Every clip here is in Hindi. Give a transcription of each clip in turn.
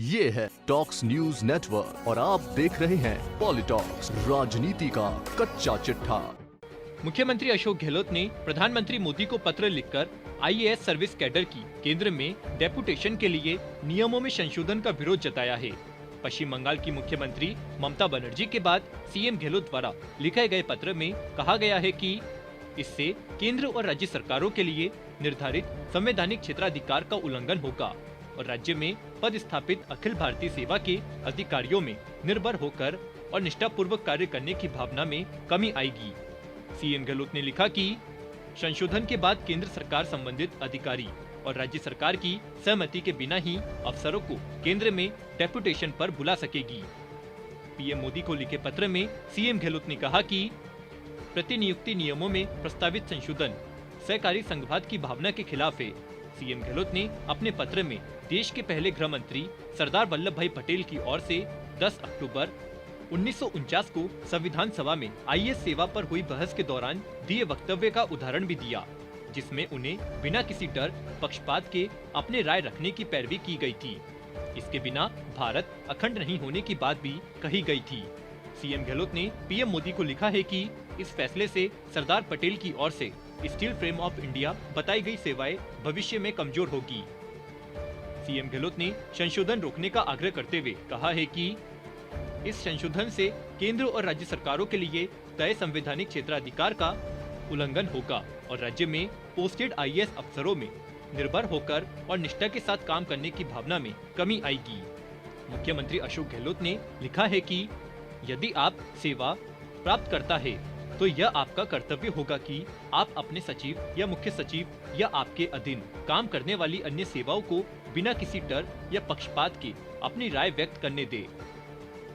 ये है टॉक्स न्यूज नेटवर्क और आप देख रहे हैं पॉलिटॉक्स, राजनीति का कच्चा चिट्ठा। मुख्यमंत्री अशोक गहलोत ने प्रधानमंत्री मोदी को पत्र लिखकर आईएएस सर्विस कैडर की केंद्र में डेपुटेशन के लिए नियमों में संशोधन का विरोध जताया है। पश्चिम बंगाल की मुख्यमंत्री ममता बनर्जी के बाद सीएम गहलोत द्वारा लिखे गए पत्र में कहा गया है कि इससे केंद्र और राज्य सरकारों के लिए निर्धारित संवैधानिक क्षेत्राधिकार का उल्लंघन होगा और राज्य में पद स्थापित अखिल भारतीय सेवा के अधिकारियों में निर्भर होकर और निष्ठापूर्वक कार्य करने की भावना में कमी आएगी। सीएम गहलोत ने लिखा कि संशोधन के बाद केंद्र सरकार संबंधित अधिकारी और राज्य सरकार की सहमति के बिना ही अफसरों को केंद्र में डेपुटेशन पर बुला सकेगी। पीएम मोदी को लिखे पत्र में सीएम गहलोत ने कहा कि प्रतिनियुक्ति नियमों में प्रस्तावित संशोधन सहकारी संघवाद की भावना के खिलाफ है। सीएम गहलोत ने अपने पत्र में देश के पहले गृह मंत्री सरदार वल्लभ भाई पटेल की ओर से 10 अक्टूबर 1949 को संविधान सभा में आईएएस सेवा पर हुई बहस के दौरान दिए वक्तव्य का उदाहरण भी दिया, जिसमें उन्हें बिना किसी डर पक्षपात के अपने राय रखने की पैरवी की गई थी। इसके बिना भारत अखंड नहीं होने की बात भी कही गई थी। सीएम गहलोत ने पीएम मोदी को लिखा है कि इस फैसले से सरदार पटेल की ओर से स्टील फ्रेम ऑफ इंडिया बताई गई सेवाएं भविष्य में कमजोर होगी। सीएम गहलोत ने संशोधन रोकने का आग्रह करते हुए कहा है कि इस संशोधन से केंद्र और राज्य सरकारों के लिए तय संवैधानिक क्षेत्राधिकार का उल्लंघन होगा और राज्य में पोस्टेड आईएएस अफसरों में निर्भर होकर और निष्ठा के साथ काम करने की भावना में कमी आएगी। मुख्यमंत्री अशोक गहलोत ने लिखा है कि यदि आप सेवा प्राप्त करता है तो यह आपका कर्तव्य होगा कि आप अपने सचिव या मुख्य सचिव या आपके अधीन काम करने वाली अन्य सेवाओं को बिना किसी डर या पक्षपात के अपनी राय व्यक्त करने दे।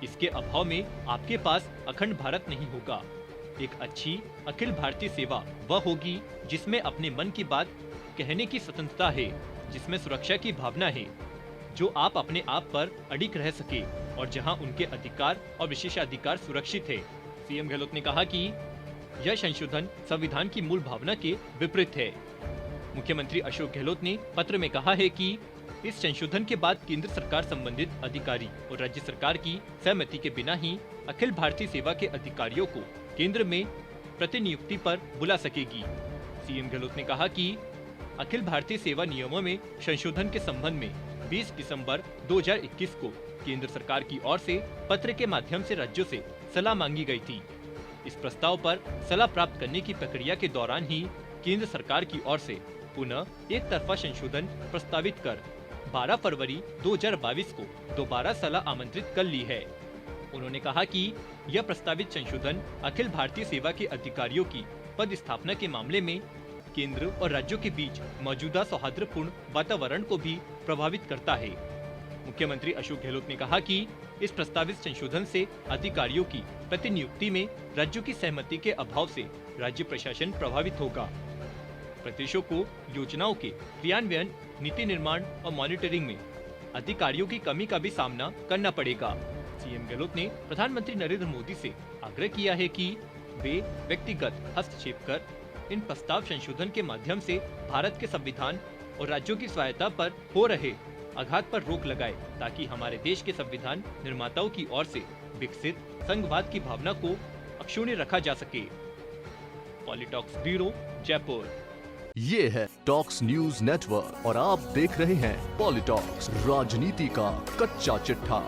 इसके अभाव में आपके पास अखंड भारत नहीं होगा। एक अच्छी अखिल भारतीय सेवा वह होगी जिसमें अपने मन की बात कहने की स्वतंत्रता है, जिसमें सुरक्षा की भावना है, जो आप अपने आप पर अडिग रह सके और जहां उनके अधिकार और विशेषाधिकार सुरक्षित है। सीएम गहलोत ने कहा कि यह संशोधन संविधान की मूल भावना के विपरीत है। मुख्यमंत्री अशोक गहलोत ने पत्र में कहा है कि इस संशोधन के बाद केंद्र सरकार संबंधित अधिकारी और राज्य सरकार की सहमति के बिना ही अखिल भारतीय सेवा के अधिकारियों को केंद्र में प्रतिनियुक्ति पर बुला सकेगी। सीएम गहलोत ने कहा कि अखिल भारतीय सेवा नियमों में संशोधन के संबंध में 20 दिसंबर 2021 को केंद्र सरकार की ओर से पत्र के माध्यम से राज्यों से सलाह मांगी गई थी। इस प्रस्ताव पर सलाह प्राप्त करने की प्रक्रिया के दौरान ही केंद्र सरकार की ओर से पुनः एक तरफा संशोधन प्रस्तावित कर 12 फरवरी 2022 को दोबारा सलाह आमंत्रित कर ली है। उन्होंने कहा कि यह प्रस्तावित संशोधन अखिल भारतीय सेवा के अधिकारियों की पद स्थापना के मामले में केंद्र और राज्यों के बीच मौजूदा सौहार्दपूर्ण वातावरण को भी प्रभावित करता है। मुख्यमंत्री अशोक गहलोत ने कहा कि इस प्रस्तावित संशोधन से अधिकारियों की प्रतिनियुक्ति में राज्यों की सहमति के अभाव से राज्य प्रशासन प्रभावित होगा। प्रदेशों को योजनाओं के क्रियान्वयन, नीति निर्माण और मॉनिटरिंग में अधिकारियों की कमी का भी सामना करना पड़ेगा। सीएम गहलोत ने प्रधानमंत्री नरेंद्र मोदी से आग्रह किया है कि वे व्यक्तिगत हस्तक्षेप कर इन प्रस्ताव संशोधन के माध्यम से भारत के संविधान और राज्यों की स्वायत्ता पर हो रहे आघात पर रोक लगाए, ताकि हमारे देश के संविधान निर्माताओं की ओर से विकसित संघवाद की भावना को अक्षुण्ण रखा जा सके। पॉलिटॉक्स ब्यूरो, जयपुर। ये है टॉक्स न्यूज नेटवर्क और आप देख रहे हैं पॉलिटॉक्स, राजनीति का कच्चा चिट्ठा।